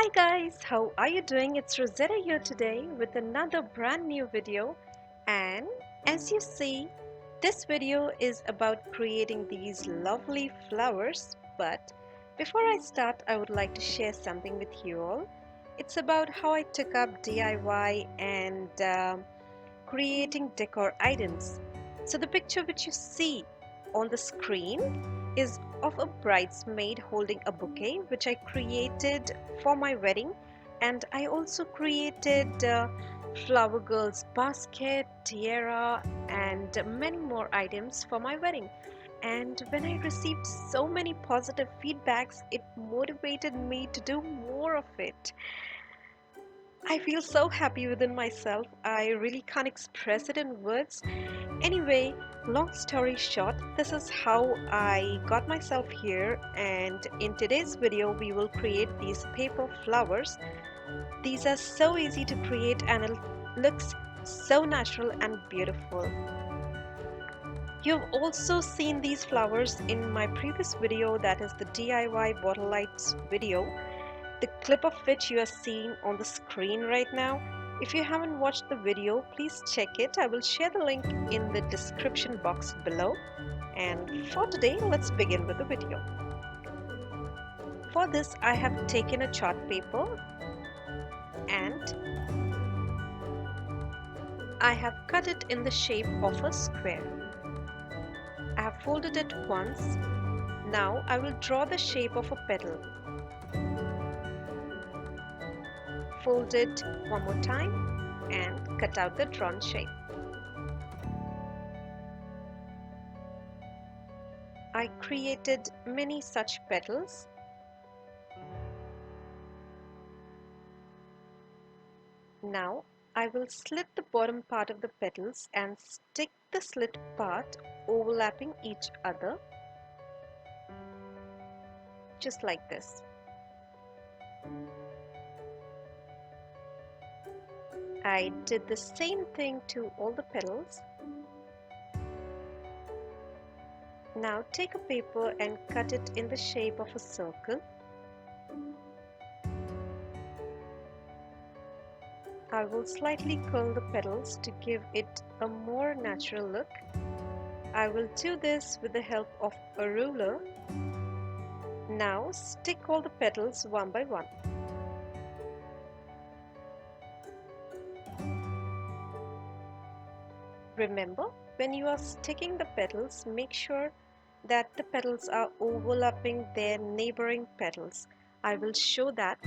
Hi guys, how are you doing? It's Rosetta here today with another brand new video. And as you see, this video is about creating these lovely flowers. But before I start, I would like to share something with you all. It's about how I took up DIY and creating decor items. So the picture which you see on the screen is of a bridesmaid holding a bouquet which I created for my wedding, and I also created flower girl's basket, tiara, and many more items for my wedding. And when I received so many positive feedbacks, it motivated me to do more of it. I feel so happy within myself. I really can't express it in words. Anyway, long story short, this is how I got myself here, and in today's video we will create these paper flowers. These are so easy to create and it looks so natural and beautiful. You've also seen these flowers in my previous video, that is the DIY bottle lights video, the clip of which you are seeing on the screen right now. If you haven't watched the video, please check it. I will share the link in the description box below. And for today, let's begin with the video. For this, I have taken a chart paper and I have cut it in the shape of a square. I have folded it once. Now I will draw the shape of a petal. Fold it one more time and cut out the drawn shape. I created many such petals. Now I will slit the bottom part of the petals and stick the slit part overlapping each other, just like this. I did the same thing to all the petals. Now take a paper and cut it in the shape of a circle. I will slightly curl the petals to give it a more natural look. I will do this with the help of a ruler. Now stick all the petals one by one. Remember, when you are sticking the petals, make sure that the petals are overlapping their neighboring petals. I will show that.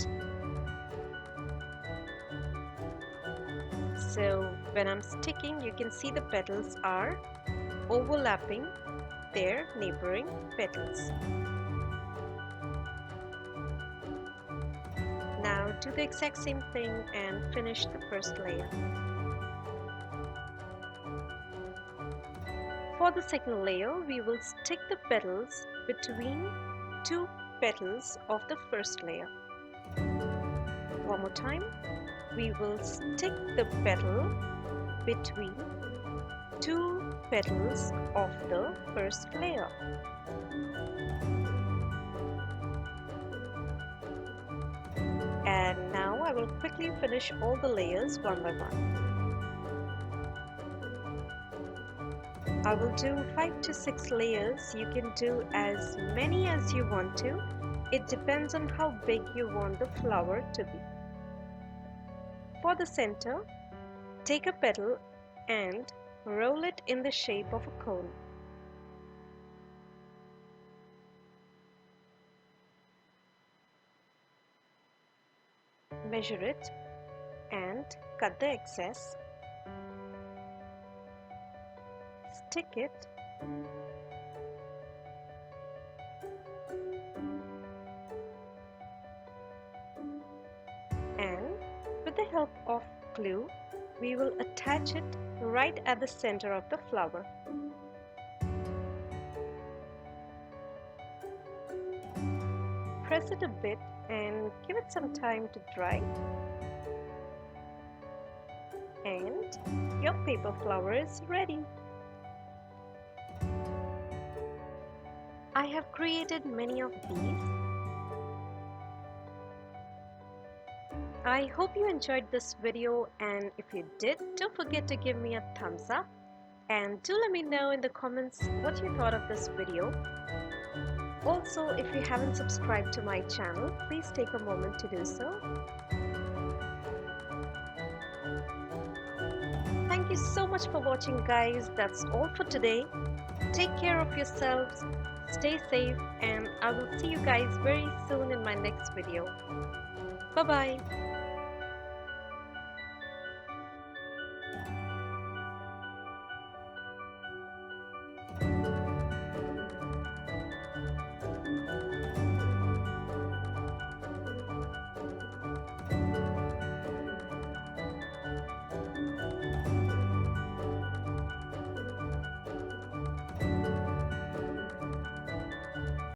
So when I'm sticking, you can see the petals are overlapping their neighboring petals. Now do the exact same thing and finish the first layer. For the second layer, we will stick the petals between two petals of the first layer. One more time, we will stick the petal between two petals of the first layer. And now I will quickly finish all the layers one by one. I will do 5 to 6 layers. You can do as many as you want to. It depends on how big you want the flower to be. For the center, take a petal and roll it in the shape of a cone. Measure it and cut the excess. Stick it and with the help of glue, we will attach it right at the center of the flower. Press it a bit and give it some time to dry. And your paper flower is ready. I have created many of these. I hope you enjoyed this video, and if you did, don't forget to give me a thumbs up and do let me know in the comments what you thought of this video. Also, if you haven't subscribed to my channel, please take a moment to do so. Thank you so much for watching, guys. That's all for today. Take care of yourselves, stay safe, and I will see you guys very soon in my next video. Bye bye.